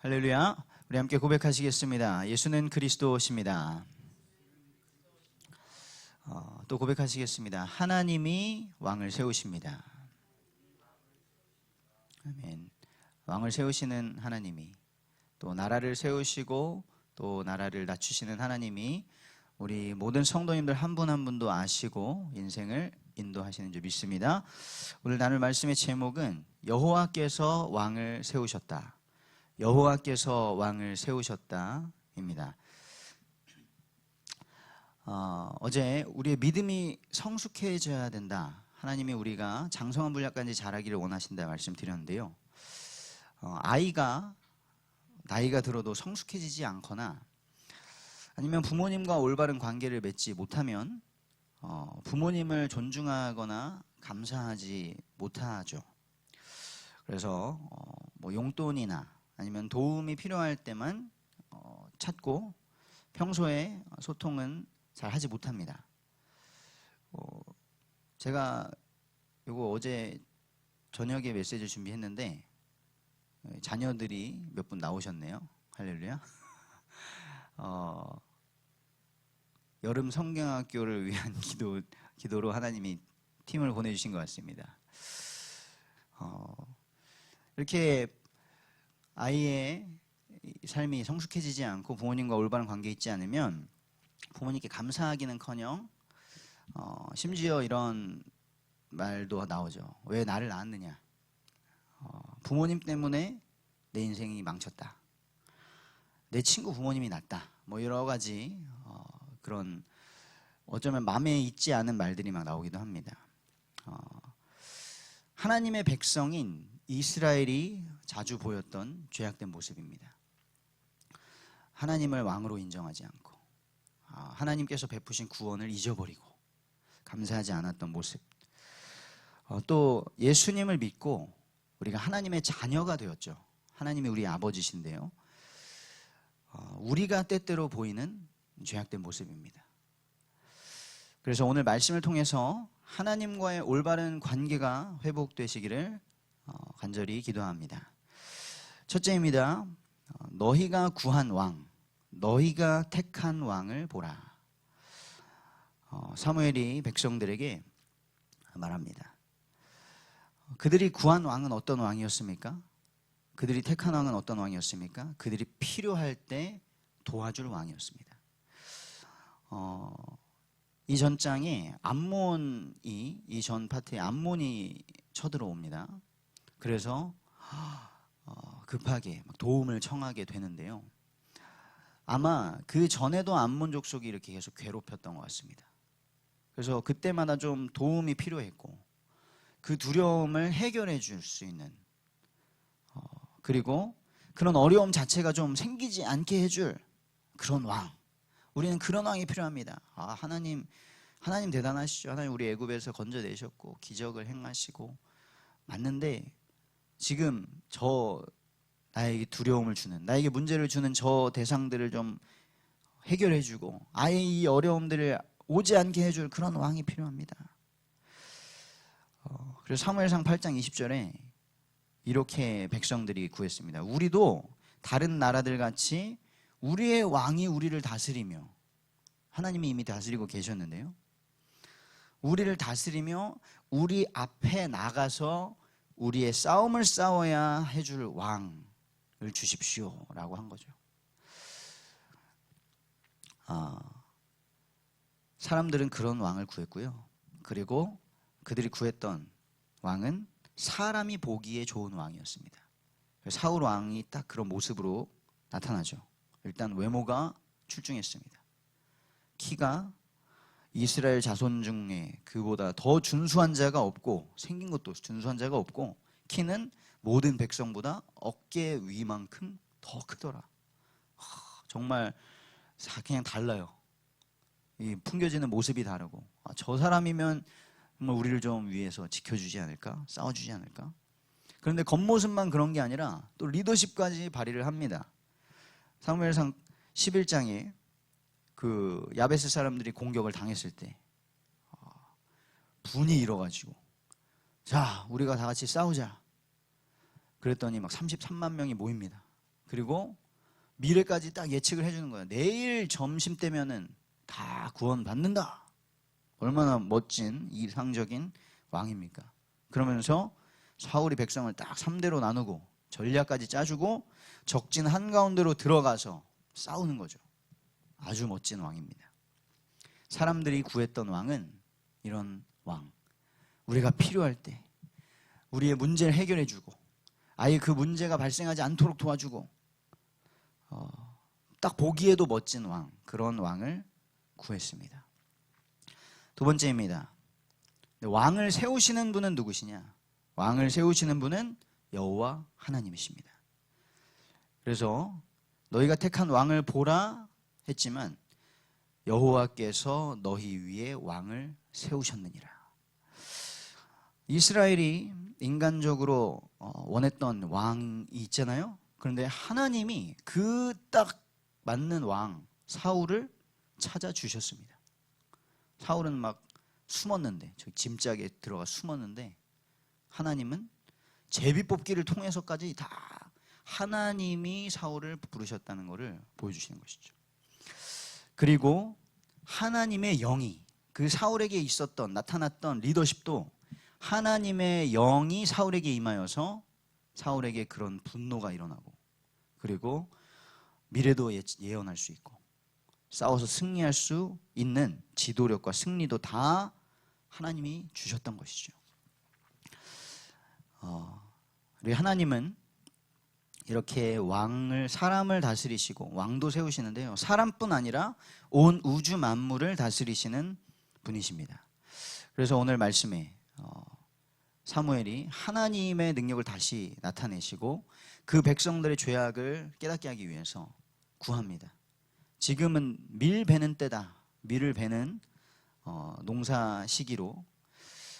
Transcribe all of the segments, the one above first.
할렐루야. 우리 함께 고백하시겠습니다. 예수는 그리스도십니다. 또 고백하시겠습니다. 하나님이 왕을 세우십니다. 아멘. 왕을 세우시는 하나님이, 또 나라를 세우시고 또 나라를 낮추시는 하나님이 우리 모든 성도님들 한 분 한 분도 아시고 인생을 인도하시는 줄 믿습니다. 오늘 나눌 말씀의 제목은 여호와께서 왕을 세우셨다. 여호와께서 왕을 세우셨다입니다. 어제 우리의 믿음이 성숙해져야 된다. 하나님이 우리가 장성한 분량까지 자라기를 원하신다 말씀드렸는데요. 아이가 나이가 들어도 성숙해지지 않거나 아니면 부모님과 올바른 관계를 맺지 못하면 부모님을 존중하거나 감사하지 못하죠. 그래서 뭐 용돈이나 아니면 도움이 필요할 때만 찾고 평소에 소통은 잘 하지 못합니다. 제가 요거 어제 저녁에 메시지 준비했는데 자녀들이 몇 분 나오셨네요. 할렐루야. 여름 성경학교를 위한 기도로 하나님이 팀을 보내주신 것 같습니다. 이렇게 아이의 삶이 성숙해지지 않고 부모님과 올바른 관계에 있지 않으면 부모님께 감사하기는커녕 심지어 이런 말도 나오죠. 왜 나를 낳았느냐? 부모님 때문에 내 인생이 망쳤다. 내 친구 부모님이 낫다. 뭐 여러 가지 그런 어쩌면 마음에 있지 않은 말들이 막 나오기도 합니다. 하나님의 백성인 이스라엘이 자주 보였던 죄악된 모습입니다. 하나님을 왕으로 인정하지 않고 하나님께서 베푸신 구원을 잊어버리고 감사하지 않았던 모습. 또 예수님을 믿고 우리가 하나님의 자녀가 되었죠. 하나님이 우리 아버지신데요. 우리가 때때로 보이는 죄악된 모습입니다. 그래서 오늘 말씀을 통해서 하나님과의 올바른 관계가 회복되시기를 간절히 기도합니다. 첫째입니다. 너희가 구한 왕, 너희가 택한 왕을 보라. 사무엘이 백성들에게 말합니다. 그들이 구한 왕은 어떤 왕이었습니까? 그들이 택한 왕은 어떤 왕이었습니까? 그들이 필요할 때 도와줄 왕이었습니다. 이 전장에 이 전 파트에 암몬이 쳐들어옵니다. 그래서 급하게 도움을 청하게 되는데요. 아마 그 전에도 암몬 족속이 이렇게 계속 괴롭혔던 것 같습니다. 그래서 그때마다 좀 도움이 필요했고 그 두려움을 해결해 줄 수 있는 그리고 그런 어려움 자체가 좀 생기지 않게 해줄 그런 왕. 우리는 그런 왕이 필요합니다. 하나님 대단하시죠. 하나님 우리 애굽에서 건져내셨고 기적을 행하시고 맞는데 지금 나에게 두려움을 주는, 나에게 문제를 주는 저 대상들을 좀 해결해주고 아예 이 어려움들을 오지 않게 해줄 그런 왕이 필요합니다. 그래서 사무엘상 8장 20절에 이렇게 백성들이 구했습니다. 우리도 다른 나라들 같이 우리의 왕이 우리를 다스리며, 하나님이 이미 다스리고 계셨는데요, 우리를 다스리며 우리 앞에 나가서 우리의 싸움을 싸워야 해줄 왕을 주십시오 라고 한 거죠. 사람들은 그런 왕을 구했고요. 그리고 그들이 구했던 왕은 사람이 보기에 좋은 왕이었습니다. 사울 왕이 딱 그런 모습으로 나타나죠. 일단 외모가 출중했습니다. 키가 이스라엘 자손 중에 그보다 더 준수한 자가 없고, 생긴 것도 준수한 자가 없고, 키는 모든 백성보다 어깨 위만큼 더 크더라. 정말 그냥 달라요. 이 풍겨지는 모습이 다르고, 저 사람이면 정말 우리를 좀 위해서 지켜주지 않을까? 싸워주지 않을까? 그런데 겉모습만 그런 게 아니라 또 리더십까지 발휘를 합니다. 사무엘상 11장에 그 야베스 사람들이 공격을 당했을 때 분이 일어가지고, 자, 우리가 다 같이 싸우자. 그랬더니 막 33만 명이 모입니다. 그리고 미래까지 딱 예측을 해주는 거예요. 내일 점심 때면은 다 구원받는다. 얼마나 멋진 이상적인 왕입니까? 그러면서 사울이 백성을 딱 3대로 나누고 전략까지 짜주고 적진 한가운데로 들어가서 싸우는 거죠. 아주 멋진 왕입니다. 사람들이 구했던 왕은 이런 왕. 우리가 필요할 때 우리의 문제를 해결해주고 아예 그 문제가 발생하지 않도록 도와주고 딱 보기에도 멋진 왕, 그런 왕을 구했습니다. 두 번째입니다. 왕을 세우시는 분은 누구시냐? 왕을 세우시는 분은 여호와 하나님이십니다. 그래서 너희가 택한 왕을 보라 했지만 여호와께서 너희 위에 왕을 세우셨느니라. 이스라엘이 인간적으로 원했던 왕이 있잖아요. 그런데 하나님이 그 딱 맞는 왕 사울을 찾아주셨습니다. 사울은 막 숨었는데, 저 짐짝에 들어가 숨었는데 하나님은 제비뽑기를 통해서까지 다 하나님이 사울을 부르셨다는 것을 보여주시는 것이죠. 그리고 하나님의 영이, 그 사울에게 있었던 나타났던 리더십도 하나님의 영이 사울에게 임하여서 사울에게 그런 분노가 일어나고, 그리고 미래도 예언할 수 있고 싸워서 승리할 수 있는 지도력과 승리도 다 하나님이 주셨던 것이죠. 우리 하나님은 이렇게 왕을, 사람을 다스리시고 왕도 세우시는데요, 사람뿐 아니라 온 우주 만물을 다스리시는 분이십니다. 그래서 오늘 말씀에 사무엘이 하나님의 능력을 다시 나타내시고 그 백성들의 죄악을 깨닫게 하기 위해서 구합니다. 지금은 밀 베는 때다. 밀을 베는 농사 시기로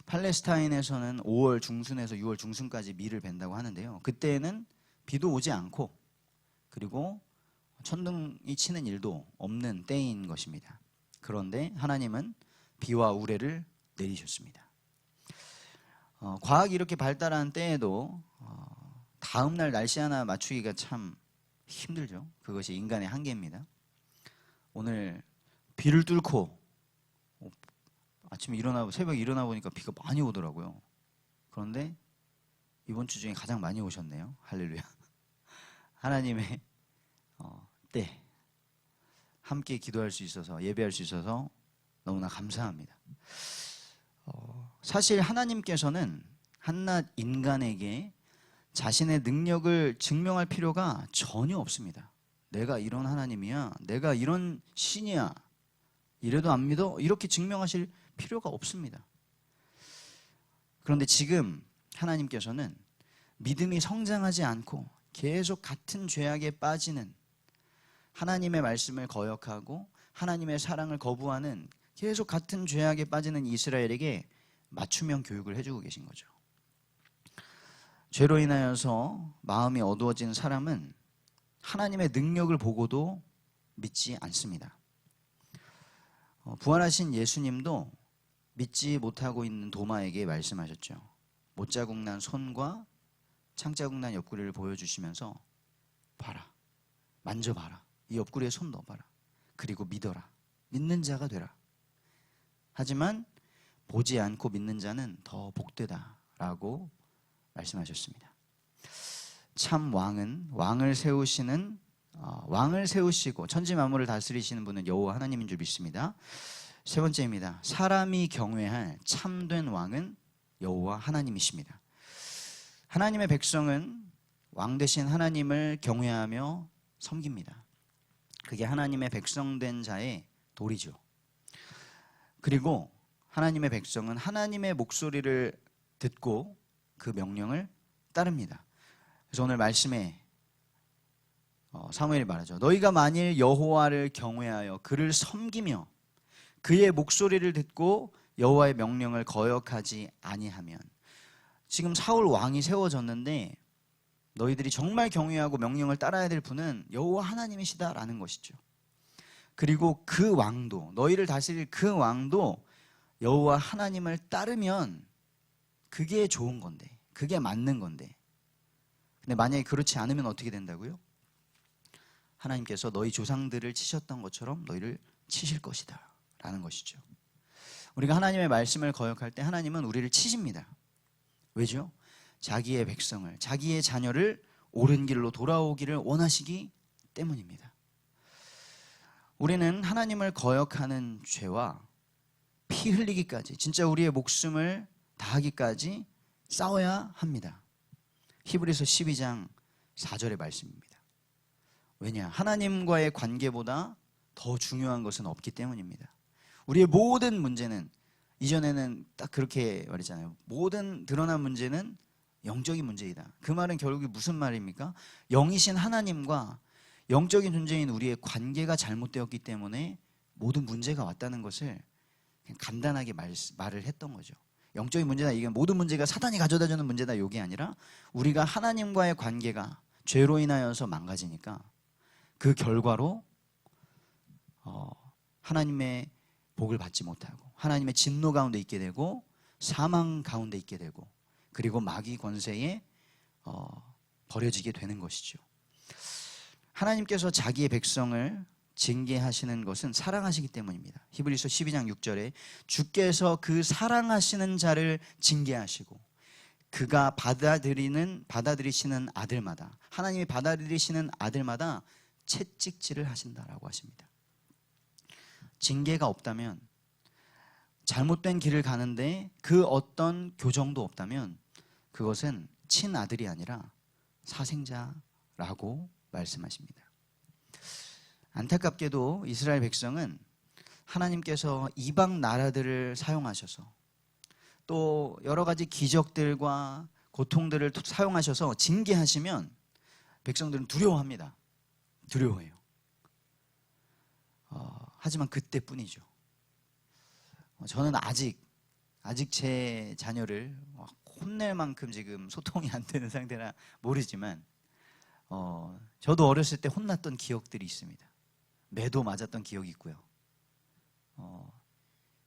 팔레스타인에서는 5월 중순에서 6월 중순까지 밀을 벤다고 하는데요, 그때는 비도 오지 않고 그리고 천둥이 치는 일도 없는 때인 것입니다. 그런데 하나님은 비와 우레를 내리셨습니다. 과학이 이렇게 발달한 때에도 다음날 날씨 하나 맞추기가 참 힘들죠. 그것이 인간의 한계입니다. 오늘 비를 뚫고 아침에 새벽에 일어나 보니까 비가 많이 오더라고요. 그런데 이번 주 중에 가장 많이 오셨네요. 할렐루야. 하나님의 때 함께 기도할 수 있어서, 예배할 수 있어서 너무나 감사합니다. 사실 하나님께서는 한낱 인간에게 자신의 능력을 증명할 필요가 전혀 없습니다. 내가 이런 하나님이야, 내가 이런 신이야, 이래도 안 믿어? 이렇게 증명하실 필요가 없습니다. 그런데 지금 하나님께서는 믿음이 성장하지 않고 계속 같은 죄악에 빠지는, 하나님의 말씀을 거역하고 하나님의 사랑을 거부하는, 계속 같은 죄악에 빠지는 이스라엘에게 맞춤형 교육을 해주고 계신 거죠. 죄로 인하여서 마음이 어두워진 사람은 하나님의 능력을 보고도 믿지 않습니다. 부활하신 예수님도 믿지 못하고 있는 도마에게 말씀하셨죠. 못자국 난 손과 창자국 난 옆구리를 보여주시면서 봐라, 만져봐라, 이 옆구리에 손 넣어봐라, 그리고 믿어라, 믿는 자가 되라. 하지만 보지 않고 믿는 자는 더 복되다라고 말씀하셨습니다. 참 왕은 왕을 세우시고 천지 만물을 다스리시는 분은 여호와 하나님인 줄 믿습니다. 세 번째입니다. 사람이 경외할 참된 왕은 여호와 하나님이십니다. 하나님의 백성은 왕 되신 하나님을 경외하며 섬깁니다. 그게 하나님의 백성된 자의 도리죠. 그리고 하나님의 백성은 하나님의 목소리를 듣고 그 명령을 따릅니다. 그래서 오늘 말씀에 사무엘이 말하죠. 너희가 만일 여호와를 경외하여 그를 섬기며 그의 목소리를 듣고 여호와의 명령을 거역하지 아니하면, 지금 사울 왕이 세워졌는데 너희들이 정말 경외하고 명령을 따라야 될 분은 여호와 하나님이시다라는 것이죠. 그리고 그 왕도, 너희를 다스릴 그 왕도 여호와 하나님을 따르면 그게 좋은 건데, 그게 맞는 건데, 근데 만약에 그렇지 않으면 어떻게 된다고요? 하나님께서 너희 조상들을 치셨던 것처럼 너희를 치실 것이다 라는 것이죠. 우리가 하나님의 말씀을 거역할 때 하나님은 우리를 치십니다. 왜죠? 자기의 백성을, 자기의 자녀를 옳은 길로 돌아오기를 원하시기 때문입니다. 우리는 하나님을 거역하는 죄와 피 흘리기까지, 진짜 우리의 목숨을 다하기까지 싸워야 합니다. 히브리서 12장 4절의 말씀입니다. 왜냐? 하나님과의 관계보다 더 중요한 것은 없기 때문입니다. 우리의 모든 문제는, 이전에는 딱 그렇게 말했잖아요. 모든 드러난 문제는 영적인 문제이다. 그 말은 결국에 무슨 말입니까? 영이신 하나님과 영적인 존재인 우리의 관계가 잘못되었기 때문에 모든 문제가 왔다는 것을 그냥 간단하게 말을 했던 거죠. 영적인 문제다, 이게 모든 문제가 사단이 가져다주는 문제다, 이게 아니라 우리가 하나님과의 관계가 죄로 인하여서 망가지니까 그 결과로 하나님의 복을 받지 못하고 하나님의 진노 가운데 있게 되고 사망 가운데 있게 되고 그리고 마귀 권세에 버려지게 되는 것이죠. 하나님께서 자기의 백성을 징계하시는 것은 사랑하시기 때문입니다. 히브리서 12장 6절에 주께서 그 사랑하시는 자를 징계하시고 그가 받아들이시는 아들마다, 하나님이 받아들이시는 아들마다 채찍질을 하신다라고 하십니다. 징계가 없다면, 잘못된 길을 가는데 그 어떤 교정도 없다면 그것은 친아들이 아니라 사생자라고 말씀하십니다. 안타깝게도 이스라엘 백성은 하나님께서 이방 나라들을 사용하셔서 또 여러 가지 기적들과 고통들을 사용하셔서 징계하시면 백성들은 두려워합니다. 두려워해요. 하지만 그때뿐이죠. 저는 아직 제 자녀를 혼낼 만큼 지금 소통이 안 되는 상태라 모르지만 저도 어렸을 때 혼났던 기억들이 있습니다. 매도 맞았던 기억이 있고요.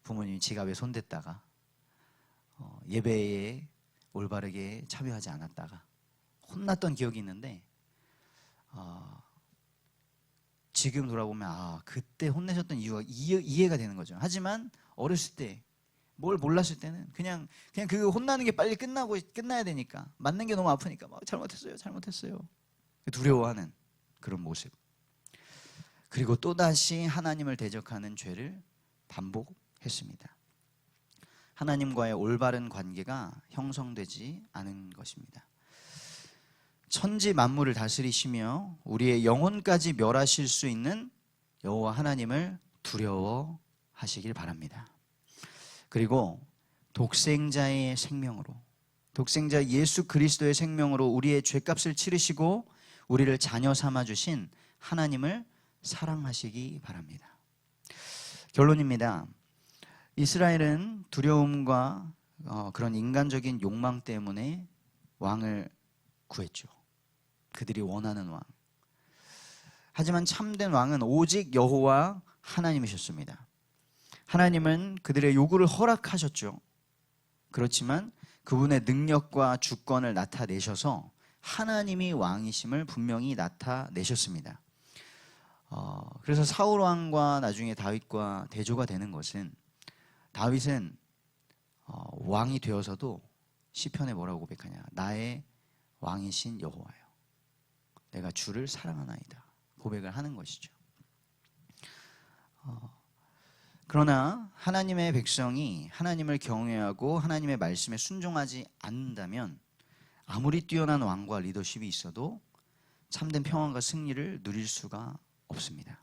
부모님이 지갑에 손댔다가 예배에 올바르게 참여하지 않았다가 혼났던 기억이 있는데 지금 돌아보면 그때 혼내셨던 이유가 이해가 되는 거죠. 하지만 어렸을 때 뭘 몰랐을 때는 그냥 그 혼나는 게 빨리 끝나야 되니까, 맞는 게 너무 아프니까 막 잘못했어요 두려워하는 그런 모습, 그리고 또다시 하나님을 대적하는 죄를 반복했습니다. 하나님과의 올바른 관계가 형성되지 않은 것입니다. 천지 만물을 다스리시며 우리의 영혼까지 멸하실 수 있는 여호와 하나님을 두려워하시길 바랍니다. 그리고 독생자의 생명으로, 독생자 예수 그리스도의 생명으로 우리의 죄값을 치르시고 우리를 자녀 삼아 주신 하나님을 사랑하시기 바랍니다. 결론입니다. 이스라엘은 두려움과 그런 인간적인 욕망 때문에 왕을 구했죠. 그들이 원하는 왕. 하지만 참된 왕은 오직 여호와 하나님이셨습니다. 하나님은 그들의 요구를 허락하셨죠. 그렇지만 그분의 능력과 주권을 나타내셔서 하나님이 왕이심을 분명히 나타내셨습니다. 그래서 사울 왕과 나중에 다윗과 대조가 되는 것은, 다윗은 왕이 되어서도 시편에 뭐라고 고백하냐, 나의 왕이신 여호와여, 내가 주를 사랑하나이다 고백을 하는 것이죠. 그러나 하나님의 백성이 하나님을 경외하고 하나님의 말씀에 순종하지 않는다면 아무리 뛰어난 왕과 리더십이 있어도 참된 평안과 승리를 누릴 수가 없습니다.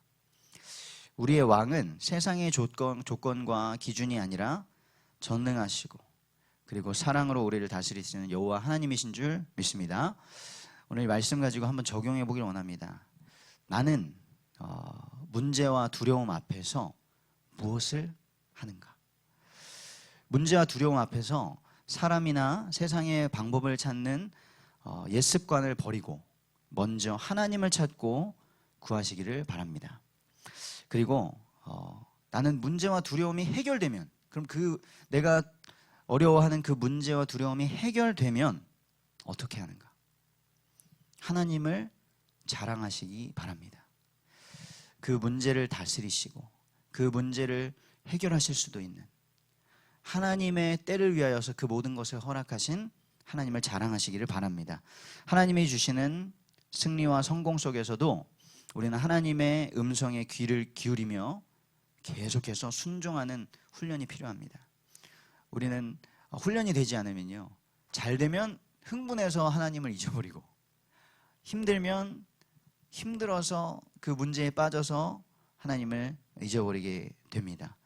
우리의 왕은 세상의 조건과 기준이 아니라 전능하시고 그리고 사랑으로 우리를 다스리시는 여호와 하나님이신 줄 믿습니다. 오늘 이 말씀 가지고 한번 적용해 보길 원합니다. 나는 문제와 두려움 앞에서 무엇을 하는가? 문제와 두려움 앞에서 사람이나 세상의 방법을 찾는 옛 습관을 버리고 먼저 하나님을 찾고 구하시기를 바랍니다. 그리고 나는 문제와 두려움이 해결되면, 그럼 내가 어려워하는 그 문제와 두려움이 해결되면 어떻게 하는가? 하나님을 자랑하시기 바랍니다. 그 문제를 다스리시고 그 문제를 해결하실 수도 있는 하나님의 때를 위하여서 그 모든 것을 허락하신 하나님을 자랑하시기를 바랍니다. 하나님이 주시는 승리와 성공 속에서도 우리는 하나님의 음성에 귀를 기울이며 계속해서 순종하는 훈련이 필요합니다. 우리는 훈련이 되지 않으면요, 잘 되면 흥분해서 하나님을 잊어버리고, 힘들면 힘들어서 그 문제에 빠져서 하나님을 잊어버리게 됩니다.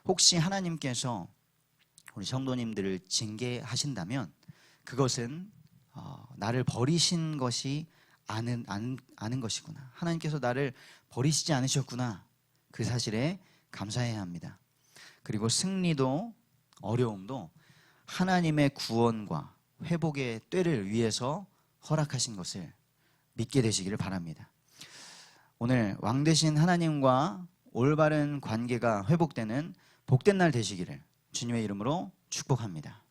혹시 하나님께서 우리 성도님들을 징계하신다면 그것은 나를 버리신 것이 아는 것이구나, 하나님께서 나를 버리시지 않으셨구나, 그 사실에 감사해야 합니다. 그리고 승리도 어려움도 하나님의 구원과 회복의 때를 위해서 허락하신 것을 믿게 되시기를 바랍니다. 오늘 왕 되신 하나님과 올바른 관계가 회복되는 복된 날 되시기를 주님의 이름으로 축복합니다.